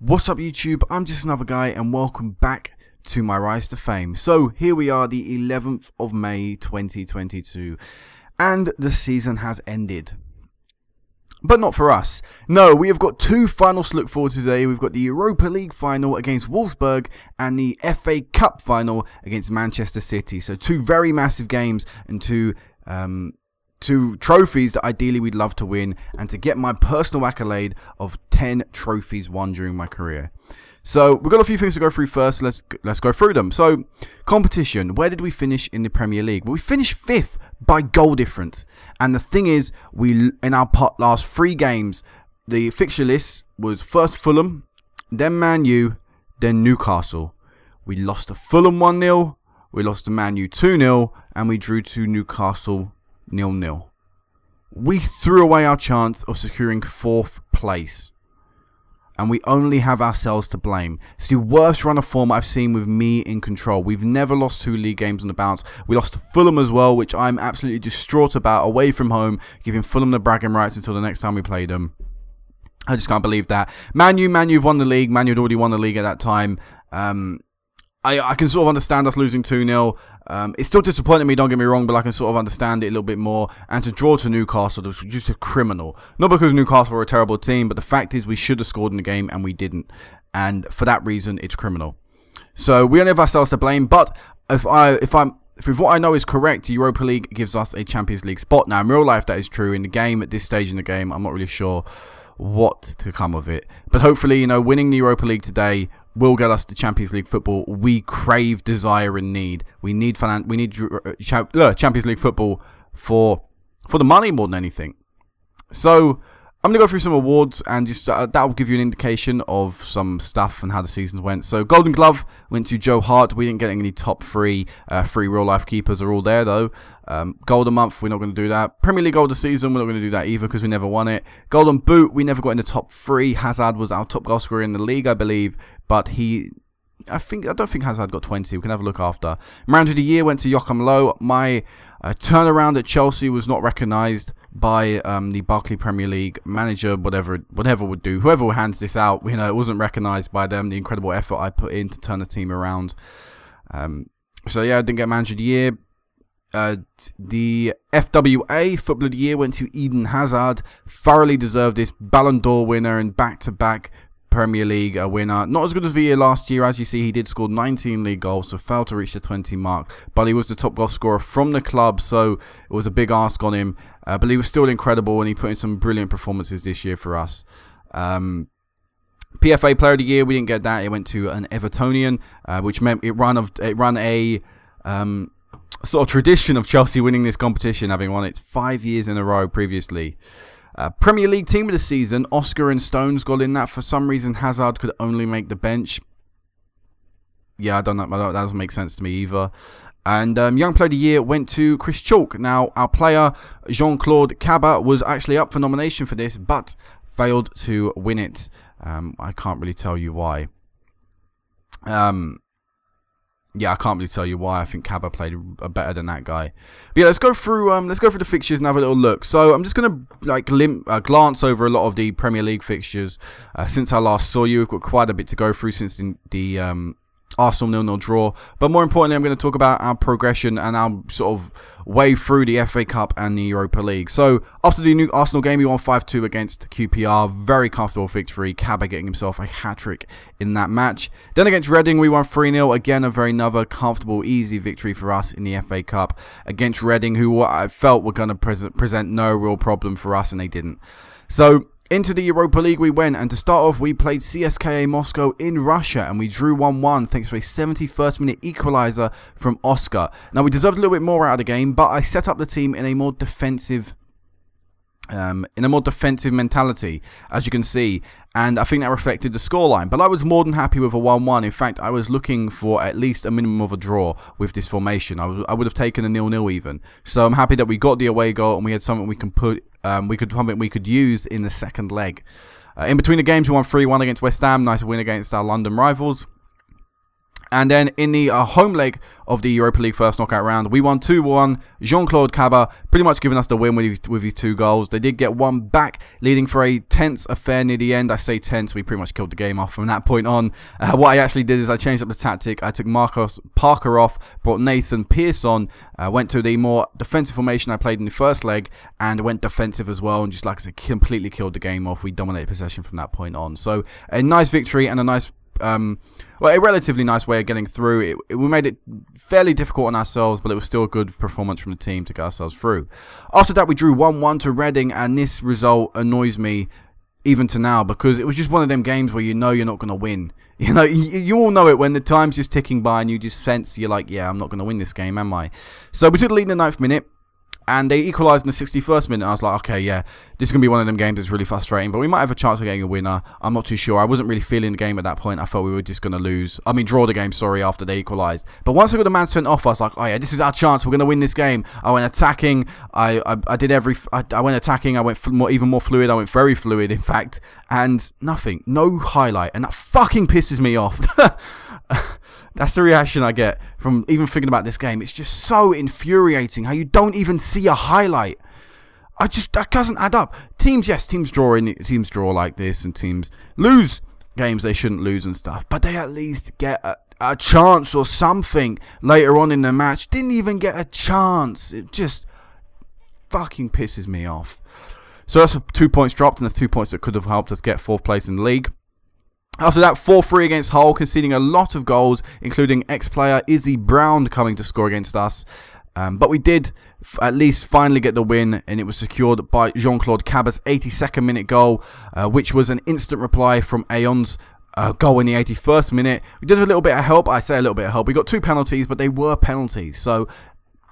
What's up YouTube, I'm just another guy and welcome back to my rise to fame. So here we are, the 11th of May 2022 and the season has ended. But not for us. No, we have got two finals to look forward to today. We've got the Europa League final against Wolfsburg and the FA Cup final against Manchester City. So two very massive games and two trophies that ideally we'd love to win, and to get my personal accolade of 10 trophies won during my career. So we've got a few things to go through first. Let's go through them. So competition, where did we finish in the Premier League? Well, we finished 5th by goal difference, and the thing is, in our last 3 games, the fixture list was first Fulham, then Man U, then Newcastle. We lost to Fulham 1-0, we lost to Man U 2-0, and we drew to Newcastle 0-0. We threw away our chance of securing 4th place, and we only have ourselves to blame. It's the worst run of form I've seen with me in control. We've never lost 2 league games on the bounce. We lost to Fulham as well, which I'm absolutely distraught about, away from home, giving Fulham the bragging rights until the next time we play them. I just can't believe that. Man U have won the league. Man U had already won the league at that time. I can sort of understand us losing 2-0. It's still disappointing me, don't get me wrong, but I can sort of understand it a little bit more. And to draw to Newcastle was just a criminal. Not because Newcastle were a terrible team, but the fact is we should have scored in the game and we didn't. And for that reason, it's criminal. So we only have ourselves to blame. But if what I know is correct, the Europa League gives us a Champions League spot. Now, in real life, that is true. In the game, at this stage in the game, I'm not really sure what to come of it. But hopefully, you know, winning the Europa League today will get us the Champions League football we crave, desire, and need. We need Champions League football for the money more than anything. So I'm going to go through some awards, and just that will give you an indication of some stuff and how the seasons went. So Golden Glove went to Joe Hart. We didn't get any top 3. 3 real-life keepers are all there, though. Golden Month, we're not going to do that. Premier League Goal of the Season, we're not going to do that either because we never won it. Golden Boot, we never got in the top 3. Hazard was our top goal scorer in the league, I believe, but I don't think Hazard got 20. We can have a look after. Man of the Year went to Joachim Low. My turnaround at Chelsea was not recognised by the Barclays Premier League manager, whatever would do. Whoever hands this out, you know, it wasn't recognised by them. The incredible effort I put in to turn the team around. So yeah, I didn't get Manager of the Year. The FWA Footballer of the Year went to Eden Hazard. Thoroughly deserved this. Ballon d'Or winner and back-to-back Premier League winner. Not as good as the year last year. As you see, he did score 19 league goals, so failed to reach the 20 mark. But he was the top goal scorer from the club, so it was a big ask on him. But he was still incredible, and he put in some brilliant performances this year for us. PFA Player of the Year, we didn't get that. It went to an Evertonian, which meant it run a sort of tradition of Chelsea winning this competition, having won it 5 years in a row previously. Premier League Team of the Season, Oscar and Stones got in that. For some reason, Hazard could only make the bench. Yeah, I don't know. That doesn't make sense to me either. And Young Player of the Year went to Chris Chalk. Now, our player, Jean-Claude Cabba, was actually up for nomination for this, but failed to win it. I can't really tell you why. Yeah, I can't really tell you why. I think Cabba played better than that guy. But yeah, let's go through the fixtures and have a little look. So I'm just gonna glance over a lot of the Premier League fixtures since I last saw you. We've got quite a bit to go through since the Arsenal 0-0 draw. But more importantly, I'm going to talk about our progression and our sort of way through the FA Cup and the Europa League. So after the new Arsenal game, we won 5-2 against QPR. Very comfortable victory. Cabba getting himself a hat-trick in that match. Then against Reading, we won 3-0. Again, another comfortable, easy victory for us in the FA Cup against Reading, who I felt were going to present no real problem for us, and they didn't. So into the Europa League we went, and to start off we played CSKA Moscow in Russia and we drew 1-1 thanks to a 71st minute equaliser from Oscar. Now, we deserved a little bit more out of the game, but I set up the team in a more defensive mentality, as you can see, and I think that reflected the scoreline. But I was more than happy with a 1-1. In fact, I was looking for at least a minimum of a draw with this formation. I would have taken a 0-0 even. So I'm happy that we got the away goal and we had something we can put. Something we could use in the second leg. In between the games, we won 3-1 against West Ham. Nice win against our London rivals. And then in the home leg of the Europa League first knockout round, we won 2-1. Jean-Claude Cabas pretty much giving us the win with his 2 goals. They did get one back, leading for a tense affair near the end. I say tense, we pretty much killed the game off from that point on. What I actually did is I changed up the tactic. I took Marcos Parker off, brought Nathan Pearce on, went to the more defensive formation I played in the first leg, and went defensive as well, and just like I said, completely killed the game off. We dominated possession from that point on. So a nice victory and a nice... well, a relatively nice way of getting through. We made it fairly difficult on ourselves, but it was still a good performance from the team to get ourselves through. After that, we drew 1-1 to Reading, and this result annoys me even to now, because it was just one of them games where you know you're not going to win. You know, you all know it when the time's just ticking by and you just sense, you're like, yeah, I'm not going to win this game, am I? So we took the lead in the 9th minute. And they equalised in the 61st minute. I was like, okay, yeah, this is going to be one of them games that's really frustrating. But we might have a chance of getting a winner. I'm not too sure. I wasn't really feeling the game at that point. I thought we were just going to lose. I mean, draw the game, sorry, after they equalised. But once I got the man sent off, I was like, oh, yeah, this is our chance. We're going to win this game. I went attacking. I went attacking. I went even more fluid. I went very fluid, in fact. And nothing. No highlight. And that fucking pisses me off. That's the reaction I get from even thinking about this game. It's just so infuriating how you don't even see a highlight. That doesn't add up. Teams draw like this, and teams lose games they shouldn't lose and stuff, but they at least get a chance or something later on in the match. Didn't even get a chance. It just fucking pisses me off. So that's 2 points dropped, and that's 2 points that could have helped us get 4th place in the league. After that, 4-3 against Hull, conceding a lot of goals, including ex-player Izzy Brown coming to score against us. But we did at least finally get the win, and it was secured by Jean-Claude Cabas' 82nd minute goal, which was an instant reply from Aeon's goal in the 81st minute. We did have a little bit of help. I say a little bit of help. We got 2 penalties, but they were penalties. So,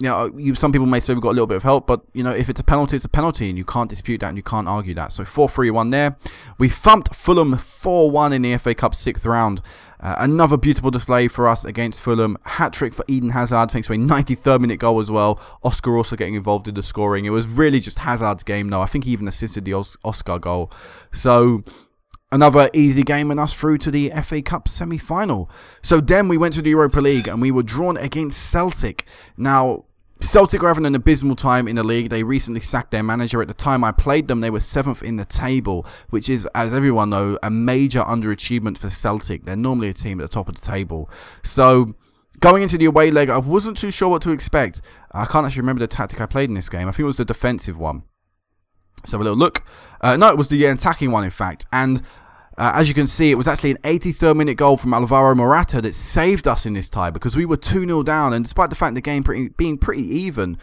you know, some people may say we got a little bit of help, but, you know, if it's a penalty, and you can't dispute that and you can't argue that. So 4-3-1 there. We thumped Fulham 4-1 in the FA Cup 6th round. Another beautiful display for us against Fulham. Hat-trick for Eden Hazard, thanks to a 93rd minute goal as well. Oscar also getting involved in the scoring. It was really just Hazard's game, though. I think he even assisted the Oscar goal. So another easy game and us through to the FA Cup semi-final. So then we went to the Europa League and we were drawn against Celtic. Now, Celtic were having an abysmal time in the league. They recently sacked their manager. At the time I played them, they were 7th in the table, which is, as everyone knows, a major underachievement for Celtic. They're normally a team at the top of the table. So, going into the away leg, I wasn't too sure what to expect. I can't actually remember the tactic I played in this game. I think it was the defensive one. Let's have a little look. No, it was the attacking one, in fact. And as you can see, it was actually an 83rd minute goal from Alvaro Morata that saved us in this tie, because we were 2-0 down, and despite the fact the game being pretty even,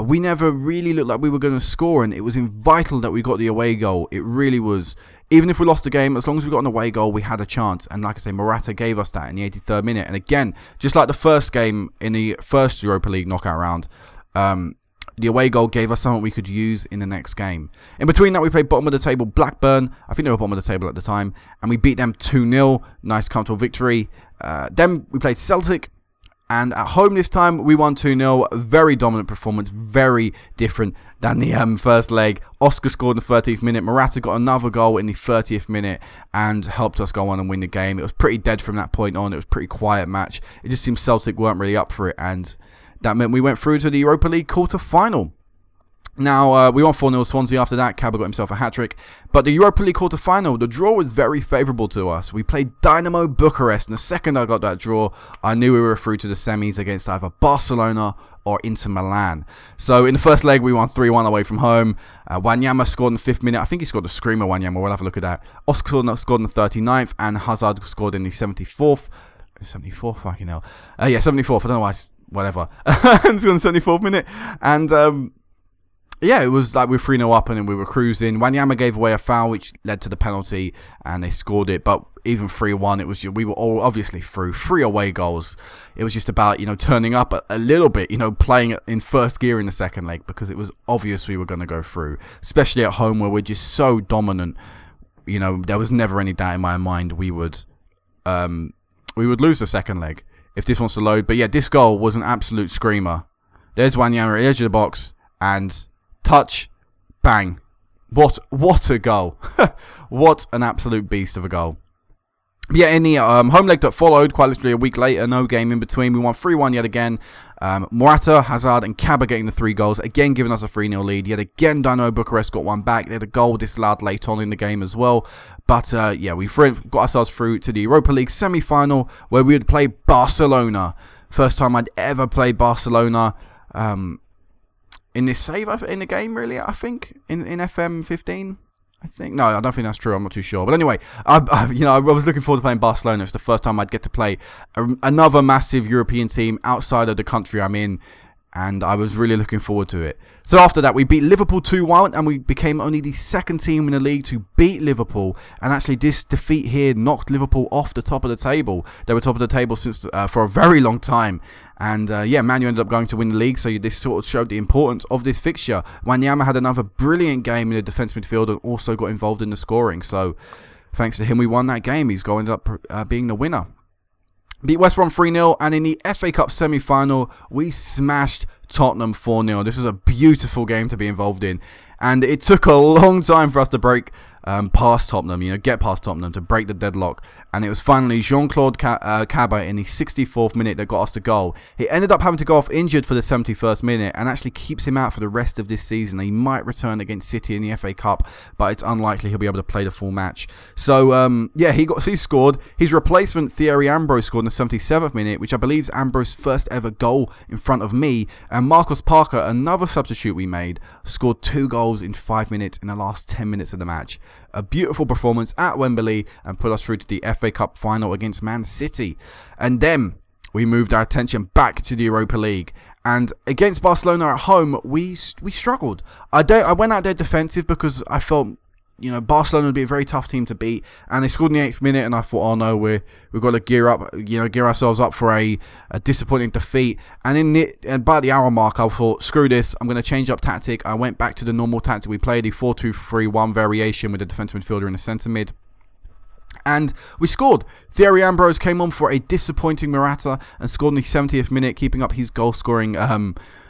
we never really looked like we were going to score, and it was vital that we got the away goal. It really was. Even if we lost the game, as long as we got an away goal, we had a chance. And like I say, Morata gave us that in the 83rd minute. And again, just like the first game in the first Europa League knockout round, the away goal gave us something we could use in the next game. In between that, we played bottom of the table Blackburn. I think they were bottom of the table at the time. And we beat them 2-0. Nice, comfortable victory. Then we played Celtic. And at home this time, we won 2-0. Very dominant performance. Very different than the first leg. Oscar scored in the 30th minute. Morata got another goal in the 30th minute and helped us go on and win the game. It was pretty dead from that point on. It was a pretty quiet match. It just seemed Celtic weren't really up for it. And that meant we went through to the Europa League quarter-final. Now, we won 4-0 Swansea after that. Cabas got himself a hat-trick. But the Europa League quarter-final, the draw was very favourable to us. We played Dynamo Bucharest. And the second I got that draw, I knew we were through to the semis against either Barcelona or Inter Milan. So, in the first leg, we won 3-1 away from home. Wanyama scored in the 5th minute. I think he scored a screamer, Wanyama. We'll have a look at that. Oscar scored in the 39th. And Hazard scored in the 74th. 74th? Fucking hell. Yeah, 74th. I don't know why. Whatever. And scored in the 74th minute. And yeah, it was like we were 3-0 up and then we were cruising. Wanyama gave away a foul which led to the penalty and they scored it. But even 3-1, it was just, we were all obviously through. 3 away goals. It was just about, you know, turning up a little bit, you know, playing in first gear in the second leg, because it was obvious we were going to go through, especially at home where we're just so dominant. You know, there was never any doubt in my mind we would lose the second leg if this wants to load. But yeah, this goal was an absolute screamer. There's Wanyama at the edge of the box and touch, bang. What a goal. What an absolute beast of a goal. Yeah, in the home leg that followed, quite literally a week later, no game in between, we won 3-1 yet again. Morata, Hazard and Kaba getting the 3 goals, again giving us a 3-0 lead. Yet again, Dynamo Bucharest got one back. They had a goal disallowed late on in the game as well. But yeah, we got ourselves through to the Europa League semi-final, where we would play Barcelona. First time I'd ever played Barcelona in this save, in the game, really, I think, in FM15. I think. No, I don't think that's true. I'm not too sure. But anyway, I was looking forward to playing Barcelona. It's the first time I'd get to play another massive European team outside of the country I'm in. And I was really looking forward to it. So after that, we beat Liverpool 2-1, and we became only the second team in the league to beat Liverpool. And actually, this defeat here knocked Liverpool off the top of the table. They were top of the table since for a very long time. And yeah, Man U ended up going to win the league, so this sort of showed the importance of this fixture. Wanyama had another brilliant game in the defence midfield and also got involved in the scoring. So thanks to him, we won that game. He's going to end up being the winner. Beat West Brom 3-0, and in the FA Cup semi-final, we smashed Tottenham 4-0. This was a beautiful game to be involved in, and it took a long time for us to break past Tottenham, get past Tottenham, to break the deadlock. And it was finally Jean-Claude Kaba in the 64th minute that got us the goal. He ended up having to go off injured for the 71st minute, and actually keeps him out for the rest of this season. He might return against City in the FA Cup, but it's unlikely he'll be able to play the full match. So yeah, he scored. His replacement Thierry Ambrose scored in the 77th minute, which I believe is Ambrose's first ever goal in front of me. And Marcus Parker, another substitute we made, scored 2 goals in 5 minutes in the last 10 minutes of the match. A beautiful performance at Wembley and put us through to the FA Cup final against Man City. And then we moved our attention back to the Europa League. And against Barcelona at home, we struggled. I went out there defensive because I felt, Barcelona would be a very tough team to beat, and they scored in the 8th minute, and I thought, oh no, we've got to gear ourselves up for a disappointing defeat. And by the hour mark, I thought, screw this, I'm going to change up tactic. I went back to the normal tactic we played, the 4-2-3-1 variation with the defensive midfielder in the centre mid. And we scored. Thierry Ambrose came on for a disappointing Morata and scored in the 70th minute, keeping up his goal-scoring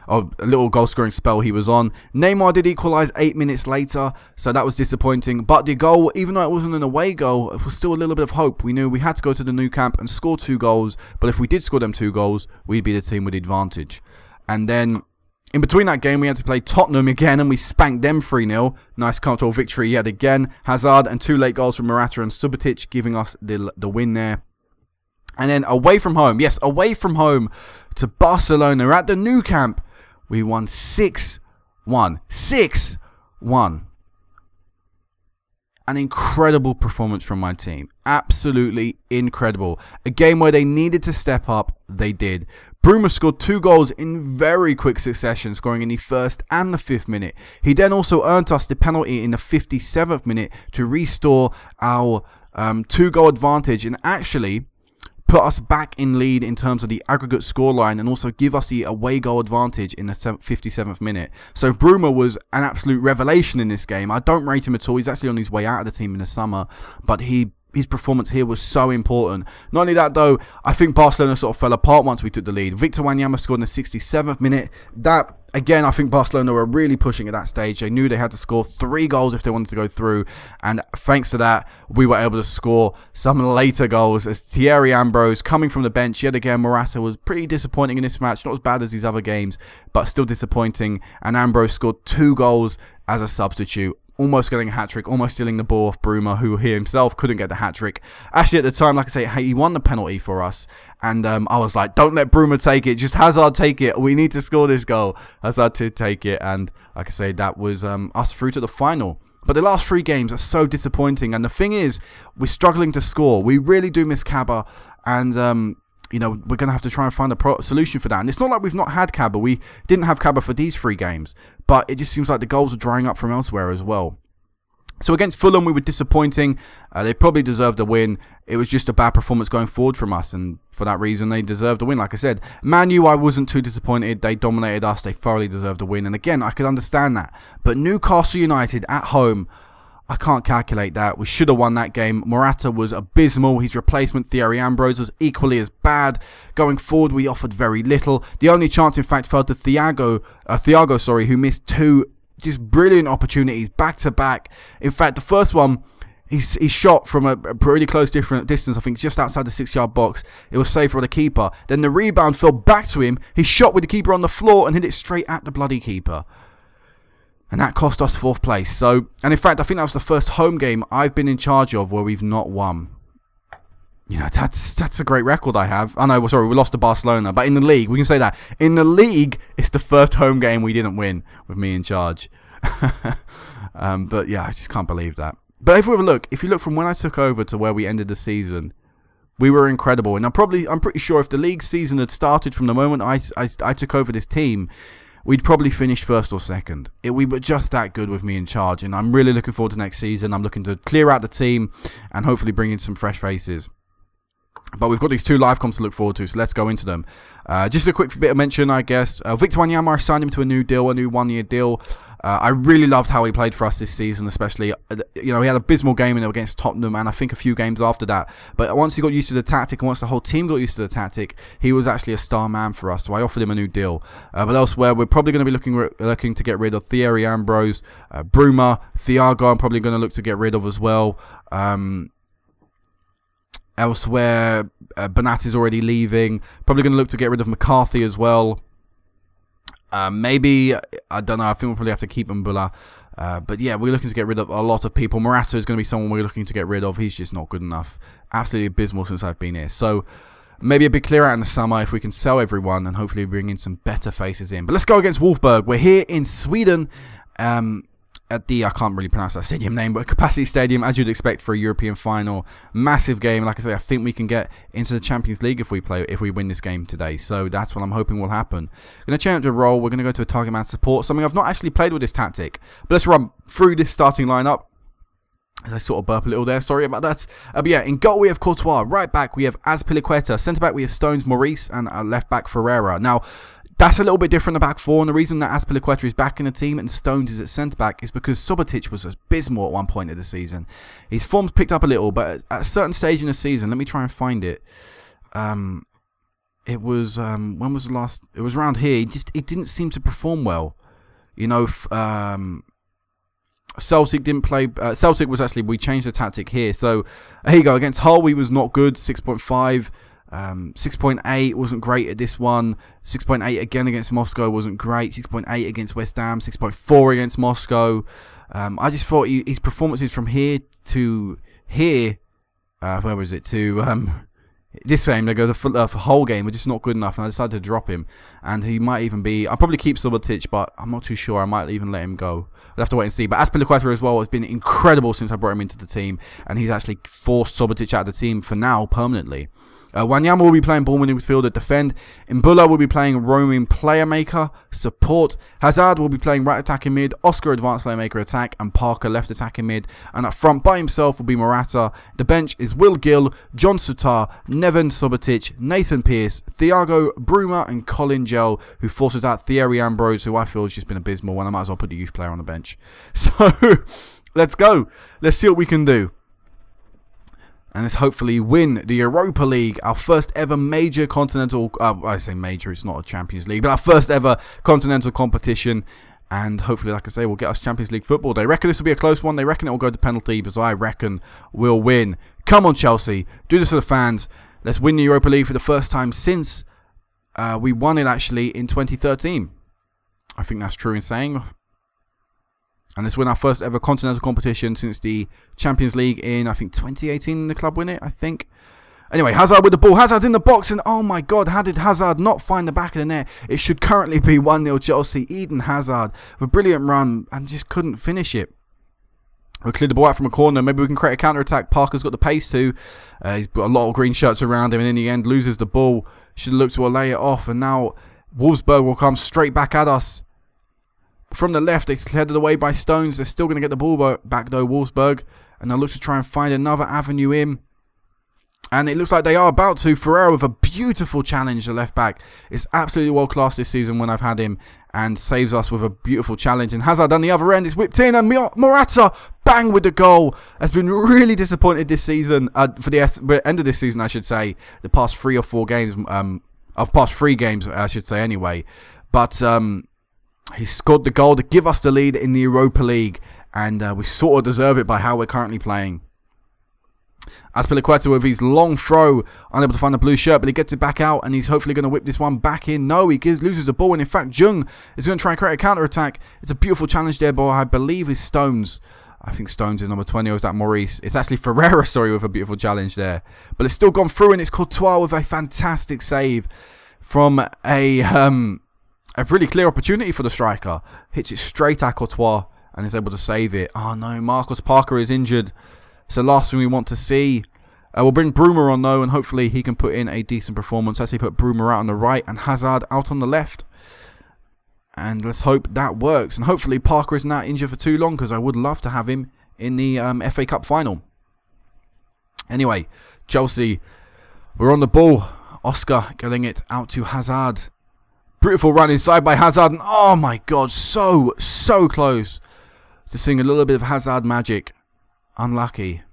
a little goal-scoring spell he was on. Neymar did equalise 8 minutes later, so that was disappointing. But the goal, even though it wasn't an away goal, it was still a little bit of hope. We knew we had to go to the Nou Camp and score 2 goals, but if we did score them 2 goals, we'd be the team with the advantage. And then in between that game, we had to play Tottenham again, and we spanked them 3-0. Nice comfortable victory yet again. Hazard and 2 late goals from Morata and Subotic giving us the win there. And then away from home, yes, away from home to Barcelona at the Nou Camp, we won 6-1. 6-1. An incredible performance from my team. Absolutely incredible. A game where they needed to step up, they did. Bruma scored 2 goals in very quick succession, scoring in the 1st and the 5th minute. He then also earned us the penalty in the 57th minute to restore our 2-goal advantage, and actually put us back in lead in terms of the aggregate scoreline, and also give us the away goal advantage in the 57th minute. So Bruma was an absolute revelation in this game. I don't rate him at all. He's actually on his way out of the team in the summer, but his performance here was so important. Not only that though, I think Barcelona sort of fell apart once we took the lead. Victor Wanyama scored in the 67th minute. That, again, I think Barcelona were really pushing at that stage. They knew they had to score 3 goals if they wanted to go through, and thanks to that, we were able to score some later goals as Thierry Ambrose, coming from the bench yet again. Morata was pretty disappointing in this match, not as bad as these other games, but still disappointing, and Ambrose scored 2 goals as a substitute. Almost getting a hat-trick, almost stealing the ball off Bruma, who he himself couldn't get the hat-trick. Actually, at the time, like I say, he won the penalty for us. And I was like, don't let Bruma take it. Just Hazard take it. We need to score this goal. Hazard did take it. And like I say, that was us through to the final. But the last 3 games are so disappointing. And the thing is, we're struggling to score. We really do miss Kaba. And we're going to have to try and find a solution for that. And it's not like we've not had Kaba. We didn't have Kaba for these 3 games. But it just seems like the goals are drying up from elsewhere as well. So against Fulham, we were disappointing. They probably deserved a win. It was just a bad performance going forward from us. And for that reason, they deserved a win, like I said. Man U, I wasn't too disappointed. They dominated us. They thoroughly deserved a win. And again, I could understand that. But Newcastle United at home, I can't calculate that. We should have won that game. Morata was abysmal. His replacement, Thierry Ambrose, was equally as bad. Going forward, we offered very little. The only chance, in fact, fell to Thiago, who missed 2 just brilliant opportunities back to back. In fact, the first one, he shot from a pretty close different distance, I think just outside the 6-yard box. It was saved by the keeper. Then the rebound fell back to him. He shot with the keeper on the floor and hit it straight at the bloody keeper. And that cost us 4th place. So, and in fact, I think that was the first home game I've been in charge of where we've not won. You know, that's a great record I have. I know, sorry, we lost to Barcelona. But in the league, we can say that. In the league, it's the first home game we didn't win with me in charge. But yeah, I just can't believe that. But if you look from when I took over to where we ended the season, we were incredible. And I'm pretty sure if the league season had started from the moment I took over this team, we'd probably finish 1st or 2nd. We were just that good with me in charge, and I'm really looking forward to next season. I'm looking to clear out the team and hopefully bring in some fresh faces. But we've got these 2 live comps to look forward to, so let's go into them. Just a quick bit of mention, I guess. Victor Wanyama, I signed him to a new 1-year deal. I really loved how he played for us this season, especially, you know, he had an abysmal game against Tottenham and I think a few games after that. But once he got used to the tactic and once the whole team got used to the tactic, he was actually a star man for us. So I offered him a new deal. But elsewhere, we're probably going to be looking to get rid of Thierry Ambrose, Bruma, Thiago I'm probably going to look to get rid of as well. Elsewhere, Bernat is already leaving. Probably going to look to get rid of McCarthy as well. Maybe, I don't know, I think we'll probably have to keep Mbula. But yeah, we're looking to get rid of a lot of people. Morata is going to be someone we're looking to get rid of. He's just not good enough. Absolutely abysmal since I've been here. So maybe a big clear out in the summer if we can sell everyone and hopefully bring in some better faces in. But let's go against Wolfsburg. We're here in Sweden. At the, I can't really pronounce that stadium name, but Capacity Stadium, as you'd expect for a European final. Massive game. Like I say, I think we can get into the Champions League if we win this game today. So that's what I'm hoping will happen. Going to change the role. We're going to go to a target man support, something I've not actually played with this tactic. But let's run through this starting lineup. As I sort of burp a little there, sorry about that. But yeah, in goal we have Courtois. Right back we have Azpilicueta. Centre back we have Stones, Maurice, and left back Ferreira. Now, that's a little bit different, the back 4, and the reason that Azpilicueta is back in the team and Stones is at centre-back is because Subotic was abysmal at one point of the season. His form's picked up a little, but at a certain stage in the season, let me try and find it. It was, when was the last, it was around here, he didn't seem to perform well. You know, Celtic didn't play, Celtic was actually, we changed the tactic here, so here you go, against Hull, he was not good, 6.5. 6.8 wasn't great at this one. 6.8 again against Moscow wasn't great. 6.8 against West Ham. 6.4 against Moscow. I just thought his performances from here to here, where was it, to this game, they go the whole game, were just not good enough, and I decided to drop him. And he might even be, I'll probably keep Subotic, but I'm not too sure. I might even let him go. We'll have to wait and see. But Azpilicueta as well has been incredible since I brought him into the team, and he's actually forced Subotic out of the team for now permanently. Wanyama will be playing ball midfielder, defend. Mbula will be playing roaming player maker, support. Hazard will be playing right attacking mid, Oscar advanced player maker attack, and Parker left attacking mid. And up front by himself will be Morata. The bench is Will Gill, John Sutar, Neven Subotic, Nathan Pearce, Thiago, Bruma, and Colin Gel, who forces out Thierry Ambrose, who I feel has just been abysmal, and I might as well put the youth player on the bench. So, let's go. Let's see what we can do. And let's hopefully win the Europa League, our first ever major continental, I say major, it's not a Champions League, but our first ever continental competition. And hopefully, like I say, we'll get us Champions League football. They reckon this will be a close one. They reckon it will go to penalty, but I reckon we'll win. Come on, Chelsea. Do this for the fans. Let's win the Europa League for the first time since we won it, actually, in 2013. I think that's true in saying. And let's win our first ever continental competition since the Champions League in, I think, 2018. The club win it, I think. Anyway, Hazard with the ball. Hazard's in the box, and oh my God, how did Hazard not find the back of the net? It should currently be 1-0 Chelsea. Eden Hazard with a brilliant run and just couldn't finish it. We'll clear the ball out from a corner. Maybe we can create a counter-attack. Parker's got the pace too. He's got a lot of green shirts around him, and in the end loses the ball. Should have looked to lay it off, and now Wolfsburg will come straight back at us. From the left, it's headed away by Stones. They're still going to get the ball back though, Wolfsburg. And they'll look to try and find another avenue in. And it looks like they are about to. Ferreira with a beautiful challenge, the left back. It's absolutely world class this season when I've had him. And saves us with a beautiful challenge. And Hazard on the other end is whipped in. And Morata, bang with the goal. Has been really disappointed this season. For the end of this season, I should say. The past 3 or 4 games. Past 3 games, I should say anyway. But he scored the goal to give us the lead in the Europa League. And we sort of deserve it by how we're currently playing. Azpilicueta with his long throw, unable to find the blue shirt, but he gets it back out, and he's hopefully going to whip this one back in. No, he loses the ball, and in fact, Jung is going to try and create a counter-attack. It's a beautiful challenge there, but I believe is Stones. I think Stones is number 20, or is that Maurice? It's actually Ferreira, sorry, with a beautiful challenge there. But it's still gone through, and it's Courtois with a fantastic save from a really clear opportunity for the striker. Hits it straight at Courtois, and is able to save it. Oh no, Marcus Parker is injured. So last thing we want to see. We'll bring Bruma on though, and hopefully he can put in a decent performance. Actually put Bruma out on the right and Hazard out on the left. And let's hope that works. And hopefully Parker isn't out injured for too long, because I would love to have him in the FA Cup final. Anyway, Chelsea, we're on the ball. Oscar getting it out to Hazard. Beautiful run inside by Hazard. And oh my God, so close to seeing a little bit of Hazard magic. Unlucky.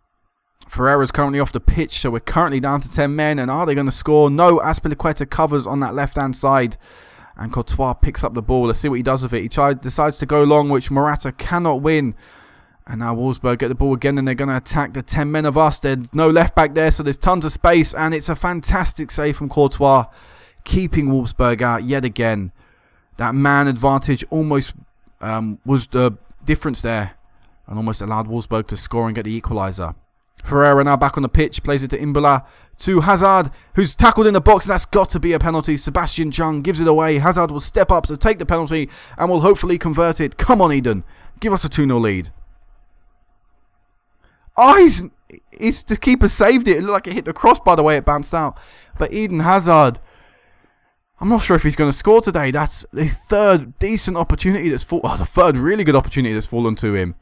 Ferreira's currently off the pitch, so we're currently down to 10 men. And are they going to score? No, Azpilicueta covers on that left-hand side. And Courtois picks up the ball. Let's see what he does with it. He decides to go long, which Morata cannot win. And now Wolfsburg get the ball again, and they're going to attack the 10 men of us. There's no left back there, so there's tons of space. And it's a fantastic save from Courtois, keeping Wolfsburg out yet again. That man advantage almost was the difference there, and almost allowed Wolfsburg to score and get the equaliser. Ferreira now back on the pitch, plays it to Imbula, to Hazard, who's tackled in the box, and that's got to be a penalty. Sebastian Chung gives it away. Hazard will step up to take the penalty and will hopefully convert it. Come on, Eden. Give us a 2-0 lead. Oh, the keeper saved it. It looked like it hit the cross by the way it bounced out. But Eden Hazard, I'm not sure if he's going to score today. That's the third decent opportunity that's fallen. Oh, the third really good opportunity that's fallen to him.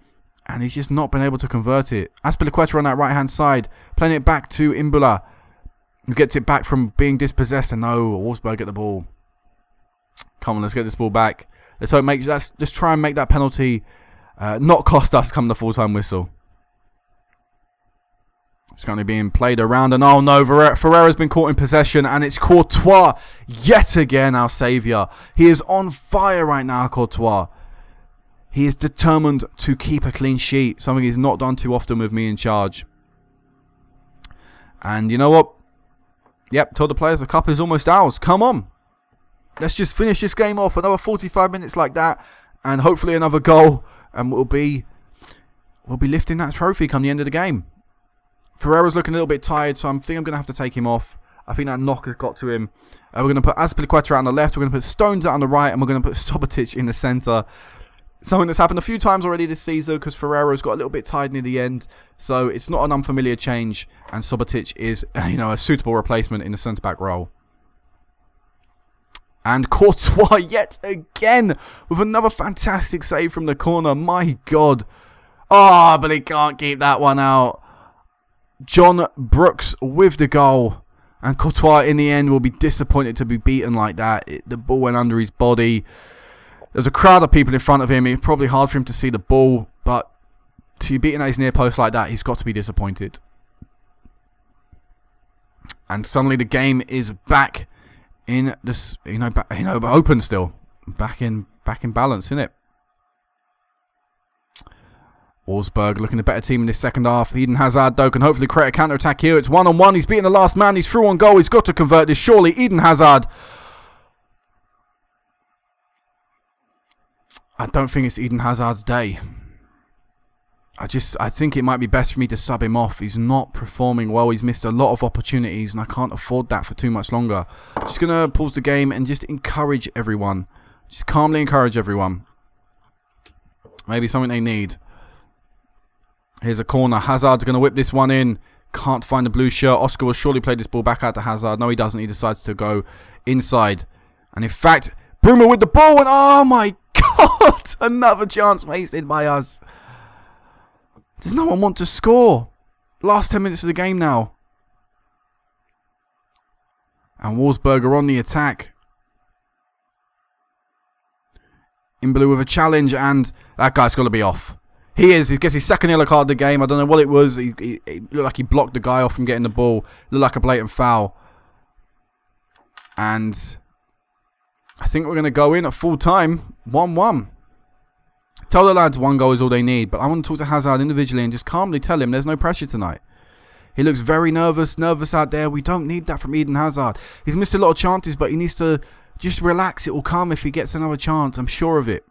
And he's just not been able to convert it. Azpilicueta on that right-hand side, playing it back to Imbula, who gets it back from being dispossessed. And no, Wolfsburg get the ball. Come on, let's get this ball back. Let's hope let's just try and make that penalty not cost us come the full-time whistle. It's currently being played around, and oh no, Ferreira's been caught in possession, and it's Courtois yet again, our saviour. He is on fire right now, Courtois. He is determined to keep a clean sheet, something he's not done too often with me in charge. And you know what? Yep, told the players the cup is almost ours. Come on. Let's just finish this game off. Another 45 minutes like that, and hopefully another goal, and we'll be lifting that trophy come the end of the game. Ferreira's looking a little bit tired, so I think I'm going to have to take him off. I think that knock has got to him. We're going to put Azpilicueta out on the left. We're going to put Stones out on the right, and we're going to put Subotic in the centre. Something that's happened a few times already this season, because Ferreira's got a little bit tired near the end. So it's not an unfamiliar change, and Subotic is, a suitable replacement in the centre-back role. And Courtois yet again with another fantastic save from the corner. My God. Oh, but he can't keep that one out. John Brooks with the goal, and Courtois in the end will be disappointed to be beaten like that. The ball went under his body. There's a crowd of people in front of him. It's probably hard for him to see the ball, but to be beaten at his near post like that, he's got to be disappointed. And suddenly the game is back in this, open still, back in balance, isn't it? Wolfsburg looking a better team in this second half. Eden Hazard, though, can hopefully create a counter-attack here. It's 1-on-1. He's beaten the last man. He's through on goal. He's got to convert this. Surely, Eden Hazard. I don't think it's Eden Hazard's day. I think it might be best for me to sub him off. He's not performing well. He's missed a lot of opportunities, and I can't afford that for too much longer. Just going to pause the game and just encourage everyone. Just calmly encourage everyone. Maybe something they need. Here's a corner. Hazard's going to whip this one in. Can't find the blue shirt. Oscar will surely play this ball back out to Hazard. No, he doesn't. He decides to go inside. And in fact, Bruma with the ball. And oh my God. Another chance wasted by us. Does no one want to score? Last 10 minutes of the game now. And Wolfsburg are on the attack. Imbulu with a challenge. And that guy's got to be off. He is. He gets his second yellow card of the game. I don't know what it was. He looked like he blocked the guy off from getting the ball. Looked like a blatant foul. And I think we're going to go in at full time. 1-1. Tell the lads one goal is all they need. But I want to talk to Hazard individually and just calmly tell him there's no pressure tonight. He looks very nervous out there. We don't need that from Eden Hazard. He's missed a lot of chances, but he needs to just relax. It will come if he gets another chance. I'm sure of it.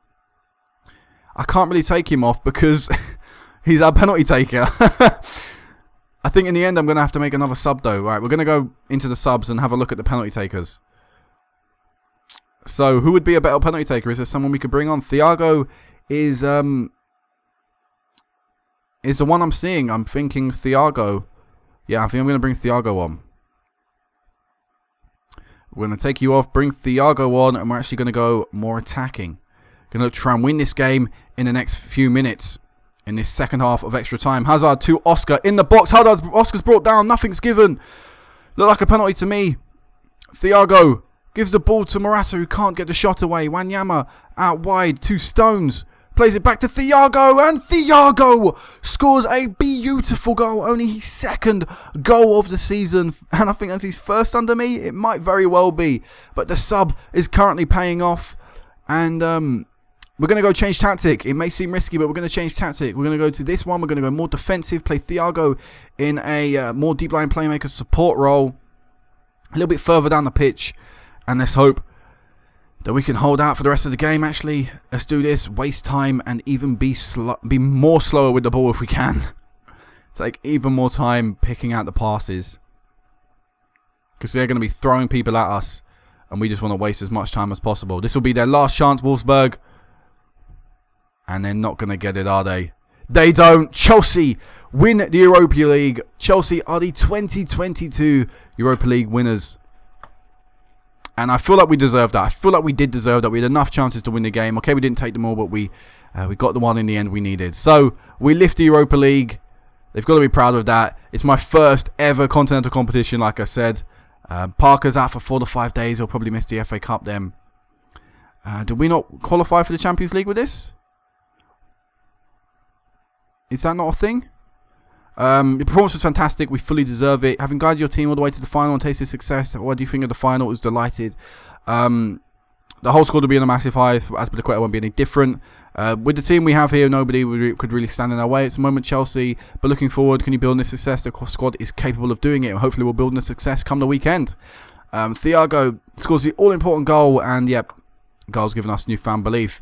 I can't really take him off because he's our penalty taker. I think in the end I'm going to have to make another sub though. Right, we're going to go into the subs and have a look at the penalty takers. So, who would be a better penalty taker? Is there someone we could bring on? Thiago is the one I'm seeing. I'm thinking Thiago. Yeah, I think I'm going to bring Thiago on. We're going to take you off, bring Thiago on, and we're actually going to go more attacking. Going to try and win this game in the next few minutes. In this second half of extra time. Hazard to Oscar in the box. Oscar's brought down. Nothing's given. Look like a penalty to me. Thiago gives the ball to Morata, who can't get the shot away. Wanyama out wide to Stones. Plays it back to Thiago, and Thiago scores a beautiful goal. Only his second goal of the season, and I think that's his first under me. It might very well be, but the sub is currently paying off, and we're going to go change tactic. It may seem risky, but we're going to change tactic. We're going to go to this one. We're going to go more defensive, play Thiago in a more deep line playmaker support role, a little bit further down the pitch, and let's hope that we can hold out for the rest of the game. Actually, let's do this, waste time, and even be more slower with the ball if we can. Take even more time picking out the passes, because they're going to be throwing people at us, and we just want to waste as much time as possible. This will be their last chance, Wolfsburg, and they're not going to get it, are they? They don't. Chelsea win the Europa League. Chelsea are the 2022 Europa League winners. And I feel like we deserve that. I feel like we did deserve that. We had enough chances to win the game. Okay, we didn't take them all, but we got the one in the end we needed. So, we lift the Europa League. They've got to be proud of that. It's my first ever continental competition, like I said. Parker's out for 4 to 5 days. He'll probably miss the FA Cup then. Did we not qualify for the Champions League with this? Is that not a thing? The performance was fantastic. We fully deserve it. Having guided your team all the way to the final and tasted success, what do you think of the final? I was delighted. The whole squad will be on a massive high. Azpilicueta won't be any different. With the team we have here, nobody could really stand in our way. It's a moment, Chelsea. But looking forward, can you build on this success? The squad is capable of doing it. And hopefully we'll build on the success come the weekend. Thiago scores the all-important goal. And, yep, goal's given us newfound belief.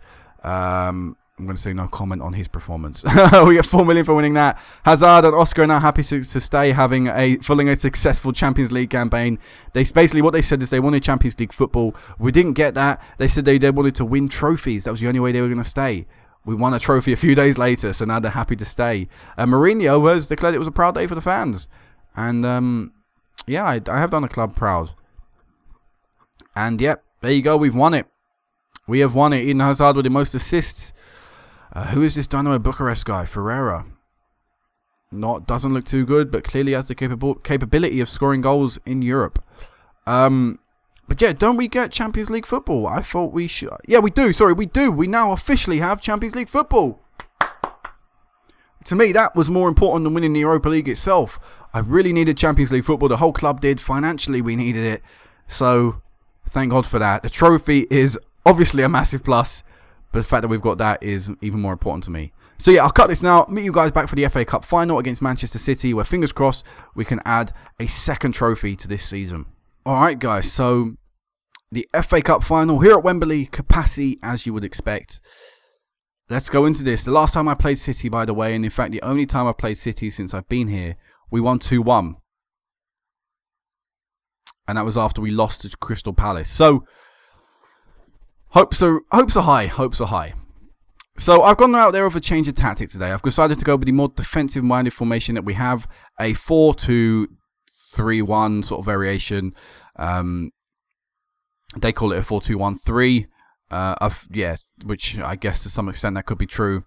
I'm going to say no comment on his performance. We get 4 million for winning that. Hazard and Oscar are now happy to stay, following a successful Champions League campaign. Basically what they said is they wanted Champions League football. We didn't get that. They said they wanted to win trophies. That was the only way they were going to stay. We won a trophy a few days later, so now they're happy to stay. Mourinho has declared it was a proud day for the fans. And yeah, I have done the club proud. And yep, there you go. We've won it. We have won it. Eden Hazard with the most assists. Who is this Dynamo Bucharest guy? Ferreira. Doesn't look too good, but clearly has the capability of scoring goals in Europe. But yeah, don't we get Champions League football? I thought we should. Yeah, we do. Sorry, we do. We now officially have Champions League football. To me, that was more important than winning the Europa League itself. I really needed Champions League football. The whole club did. Financially, we needed it. So, thank God for that. The trophy is obviously a massive plus. But the fact that we've got that is even more important to me. So yeah, I'll cut this now. Meet you guys back for the FA Cup final against Manchester City, where fingers crossed we can add a second trophy to this season. Alright guys, so the FA Cup final here at Wembley, capacity as you would expect. Let's go into this. The last time I played City, by the way, and in fact the only time I've played City since I've been here, we won 2-1. And that was after we lost to Crystal Palace. So hopes are high. So I've gone out there with a change of tactic today. I've decided to go with the more defensive-minded formation that we have, a 4-2-3-1 sort of variation. They call it a 4-2-1-3. Yeah, which I guess to some extent that could be true.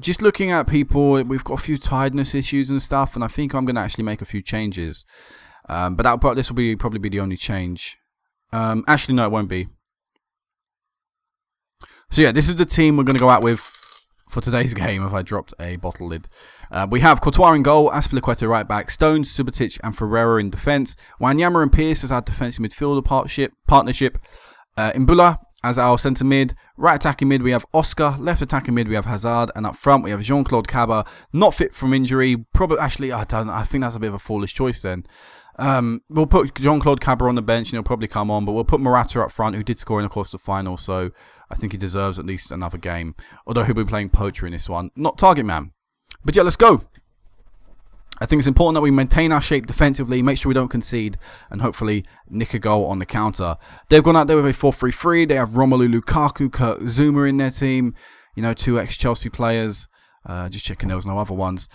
Just looking at people, we've got a few tiredness issues and stuff, and I think I'm going to actually make a few changes. But this will probably be the only change. Actually, no, it won't be. So yeah, this is the team we're going to go out with for today's game. If I dropped a bottle lid, we have Courtois in goal, Azpilicueta right back, Stones, Subotic, and Ferreira in defence. Wanyama and Pearce as our defensive midfielder partnership. Imbula as our centre mid, Right attacking mid, we have Oscar. Left attacking mid, we have Hazard. And up front, we have Jean-Claude Cabba, not fit from injury. Probably, actually, I think that's a bit of a foolish choice then. We'll put Jean-Claude Cabba on the bench and he'll probably come on, but we'll put Morata up front, who did score in, of course, the final, so I think he deserves at least another game. Although he'll be playing poacher in this one, not target man. But yeah, let's go. I think it's important that we maintain our shape defensively, make sure we don't concede, and hopefully nick a goal on the counter. They've gone out there with a 4-3-3. They have Romelu Lukaku, Kurt Zouma in their team. You know, 2 ex-Chelsea players. Just checking there was no other ones.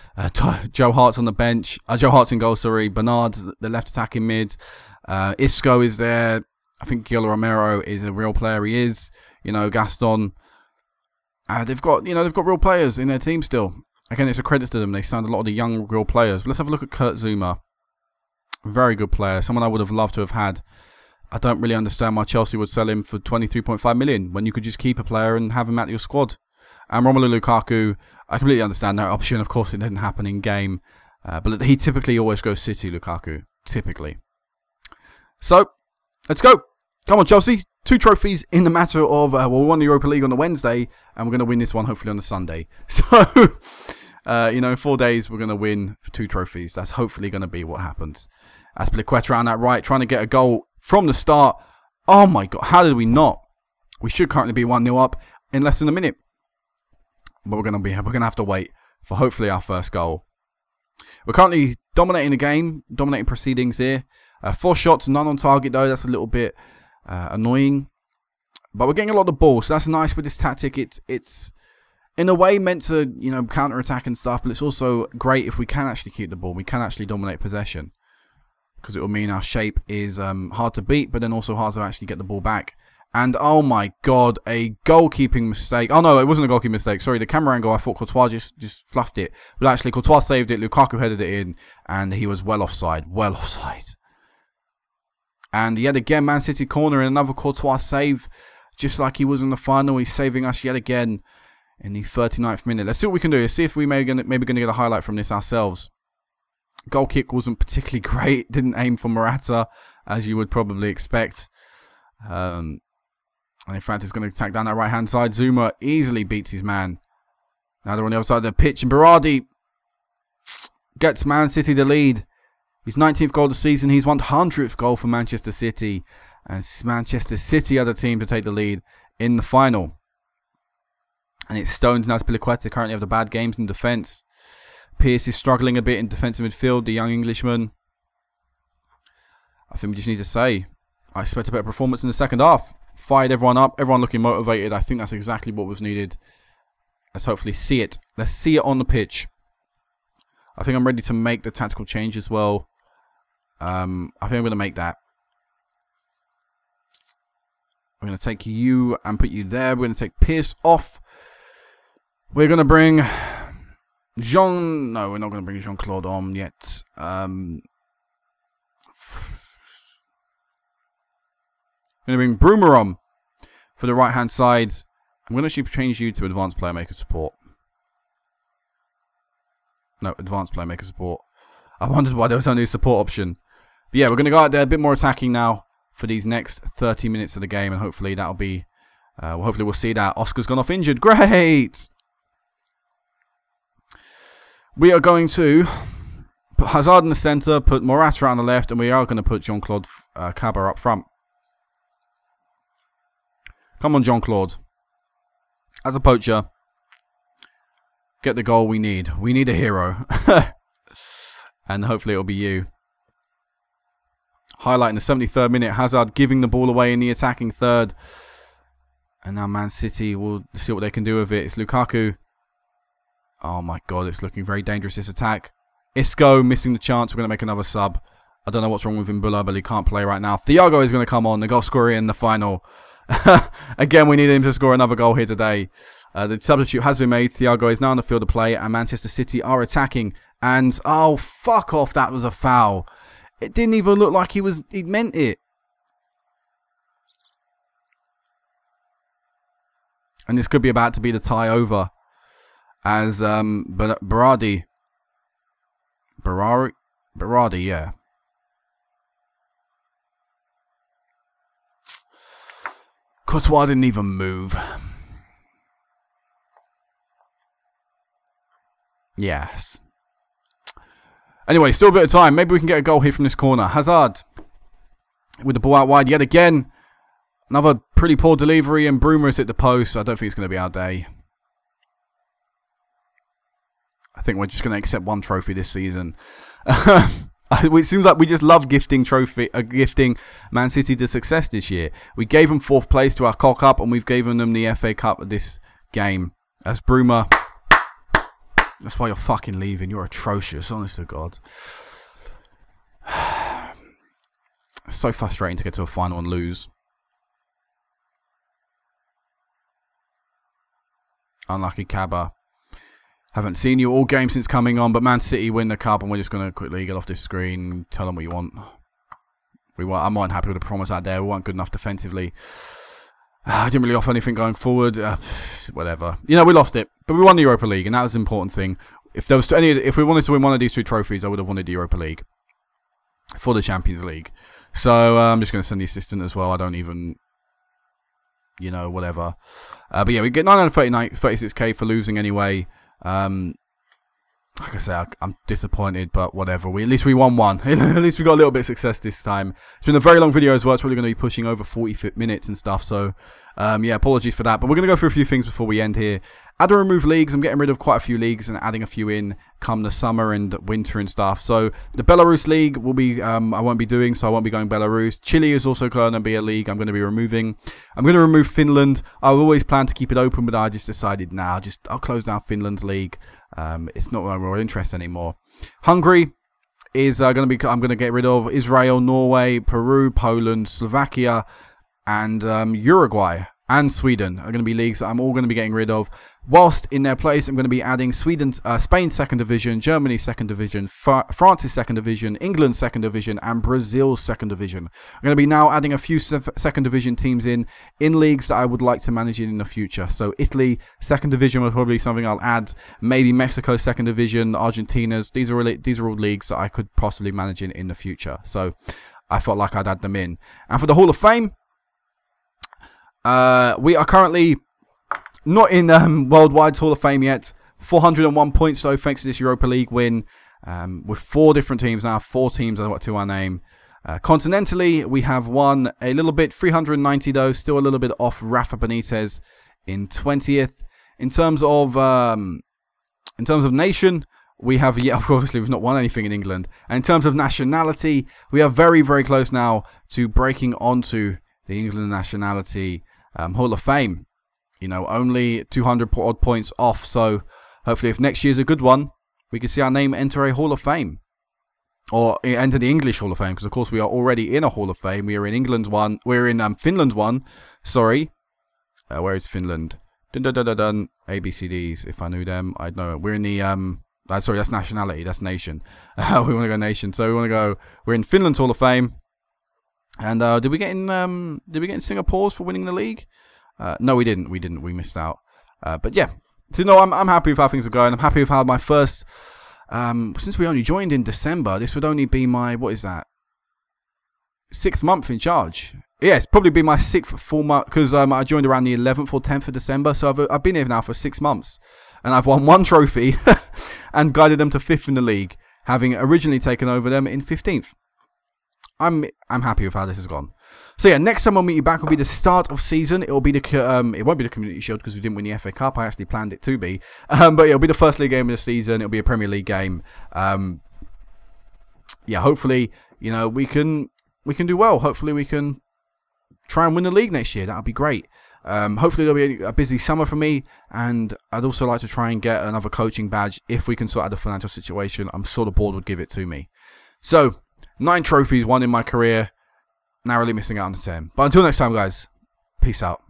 Joe Hart's on the bench. Joe Hart's in goal, sorry. Bernard, the left attacking mid. Isco is there. I think Gil Romero is a real player. He is. You know, Gaston. They've got real players in their team still. Again, it's a credit to them. They signed a lot of the young real players. Let's have a look at Kurt Zouma. Very good player. Someone I would have loved to have had. I don't really understand why Chelsea would sell him for 23.5 million when you could just keep a player and have him at your squad. And Romelu Lukaku, I completely understand that option. Of course, it didn't happen in game. But he typically always goes City, Lukaku. Typically. So, let's go. Come on, Chelsea. 2 trophies in the matter of, well, we won the Europa League on the Wednesday, and we're going to win this one hopefully on the Sunday. So, you know, in 4 days, we're going to win 2 trophies. That's hopefully going to be what happens. Azpilicueta on that right, trying to get a goal from the start. Oh my God, how did we not? We should currently be 1-0 up in less than a minute. But we're going to have to wait for hopefully our first goal. We're currently dominating the game, dominating proceedings here. 4 shots, none on target though. That's a little bit annoying. But we're getting a lot of the ball, so that's nice with this tactic. It's in a way meant to, you know, counter attack and stuff, but it's also great if we can actually keep the ball. We can actually dominate possession, because it will mean our shape is hard to beat, but then also hard to actually get the ball back. And oh my God, a goalkeeping mistake. Oh no, it wasn't a goalkeeping mistake. Sorry, the camera angle, I thought Courtois just fluffed it. But actually, Courtois saved it. Lukaku headed it in, and he was well offside. Well offside. And yet again, Man City corner and another Courtois save. Just like he was in the final, he's saving us yet again in the 39th minute. Let's see what we can do. Let's see if we maybe going to get a highlight from this ourselves. Goal kick wasn't particularly great. Didn't aim for Morata, as you would probably expect. I think Francis is going to attack down that right-hand side. Zouma easily beats his man. Now they're on the other side of the pitch. And Berardi gets Man City the lead. His 19th goal of the season. His 100th goal for Manchester City. And Manchester City are the team to take the lead in the final. And it's Stones and Azpilicueta currently have the bad games in defence. Pearce is struggling a bit in defensive midfield, the young Englishman. I think we just need to say, I expect a better performance in the second half. Fired everyone up, everyone looking motivated. I think that's exactly what was needed. Let's hopefully see it. Let's see it on the pitch. I think I'm ready to make the tactical change as well. I think I'm going to make that. We're going to take you and put you there. We're going to take Pearce off. We're going to bring Jean... No, we're not going to bring Jean-Claude on yet. I'm going to bring Bruma on for the right-hand side. I'm going to actually change you to Advanced Player Maker Support. No, Advanced Player Maker Support. I wondered why there was only a support option. But yeah, we're going to go out there a bit more attacking now for these next 30 minutes of the game. And hopefully that'll be... hopefully we'll see that Oscar's gone off injured. Great! We are going to put Hazard in the centre, put Morata on the left, and we are going to put Jean-Claude Cabba up front. Come on, Jean-Claude. As a poacher, get the goal we need. We need a hero. And hopefully it'll be you. Highlight in the 73rd minute. Hazard giving the ball away in the attacking third. And now Man City will see what they can do with it. It's Lukaku. Oh my God, it's looking very dangerous, this attack. Isco missing the chance. We're going to make another sub. I don't know what's wrong with Mbula, but he can't play right now. Thiago is going to come on, the goal scorer in the final. Again, we need him to score another goal here today. The substitute has been made. Thiago is now on the field of play, and Manchester City are attacking. And, oh, fuck off, that was a foul. It didn't even look like he meant it. And this could be about to be the tie over. As Berardi, yeah. Courtois didn't even move. Yes. Anyway, still a bit of time. Maybe we can get a goal here from this corner. Hazard with the ball out wide yet again. Another pretty poor delivery, and Bruma has hit the post. I don't think it's going to be our day. I think we're just going to accept one trophy this season. It seems like we just love gifting Man City the success this year. We gave them 4th place to our cock up, and we've given them the FA Cup of this game. As Bruma, that's why you're fucking leaving. You're atrocious, honest to God. It's so frustrating to get to a final and lose. Unlucky Kaba. Haven't seen you all game since coming on, but Man City win the cup, and we're just going to quickly get off this screen. Tell them what you want. I'm not happy with the performance out there. We weren't good enough defensively. I didn't really offer anything going forward. Whatever. You know, we lost it, but we won the Europa League, and that was the important thing. If there was if we wanted to win one of these 2 trophies, I would have wanted the Europa League for the Champions League. So I'm just going to send the assistant as well. I don't even, you know, whatever. But yeah, we get 936k for losing anyway. Like I say, I'm disappointed, but whatever. At least we won one. At least we got a little bit of success this time. It's been a very long video as well. It's probably going to be pushing over 40 minutes and stuff. So, yeah, apologies for that. But we're going to go through a few things before we end here. Add and remove leagues. I'm getting rid of quite a few leagues and adding a few in come the summer and winter and stuff. So the Belarus league will be, I won't be doing, so I won't be going Belarus. Chile is also going to be a league I'm going to be removing. I'm going to remove Finland. I always planned to keep it open, but I just decided, nah, I'll close down Finland's league. It's not my real interest anymore. Hungary is I'm going to get rid of Israel, Norway, Peru, Poland, Slovakia, and Uruguay and Sweden are going to be leagues that I'm all going to be getting rid of. Whilst in their place, I'm going to be adding Spain's 2nd Division, Germany's 2nd Division, France's 2nd Division, England's 2nd Division, and Brazil's 2nd Division. I'm going to be now adding a few 2nd Division teams in leagues that I would like to manage in the future. So Italy, 2nd Division will probably be something I'll add. Maybe Mexico's 2nd Division, Argentina's. These are all leagues that I could possibly manage in the future. So I felt like I'd add them in. And for the Hall of Fame, we are currently not in Worldwide Hall of Fame yet. 401 points though, thanks to this Europa League win. With 4 different teams now, 4 teams to our name. Continentally, we have won a little bit, 390 though, still a little bit off Rafa Benitez in 20th. In terms of nation, we have, yeah, obviously we've not won anything in England. And in terms of nationality, we are very, very close now to breaking onto the England nationality Hall of Fame. You know, only 200 odd points off. So hopefully if next year's a good one, we can see our name enter a Hall of Fame. Or enter the English Hall of Fame. Because of course we are already in a Hall of Fame. We are in England's one. We're in Finland's one. Sorry. Where is Finland? Dun, dun, dun, dun, dun. ABCDs. If I knew them, I'd know it. We're in the sorry, that's nationality. That's nation. We want to go nation. So we want to go. We're in Finland's Hall of Fame. And did we get in Singapore's for winning the league? No, we didn't. We missed out. But yeah, so no, I'm happy with how things are going. I'm happy with how my first. Since we only joined in December, this would only be my 6th month in charge. Yeah, it's probably been my 6th full month because I joined around the 11th or 10th of December. So I've been here now for 6 months, and I've won 1 trophy and guided them to 5th in the league, having originally taken over them in 15th. I'm happy with how this has gone. So yeah, next time I'll meet you back will be the start of season. It will be it won't be the Community Shield because we didn't win the FA Cup. I actually planned it to be, but it'll be the first league game of the season. It'll be a Premier League game. Yeah, hopefully you know we can do well. Hopefully we can try and win the league next year. That'll be great. Hopefully there'll be a busy summer for me, and I'd also like to try and get another coaching badge if we can sort out the financial situation. I'm sure the board would give it to me. So 9 trophies won in my career. Narrowly missing out on the 10. But until next time, guys, peace out.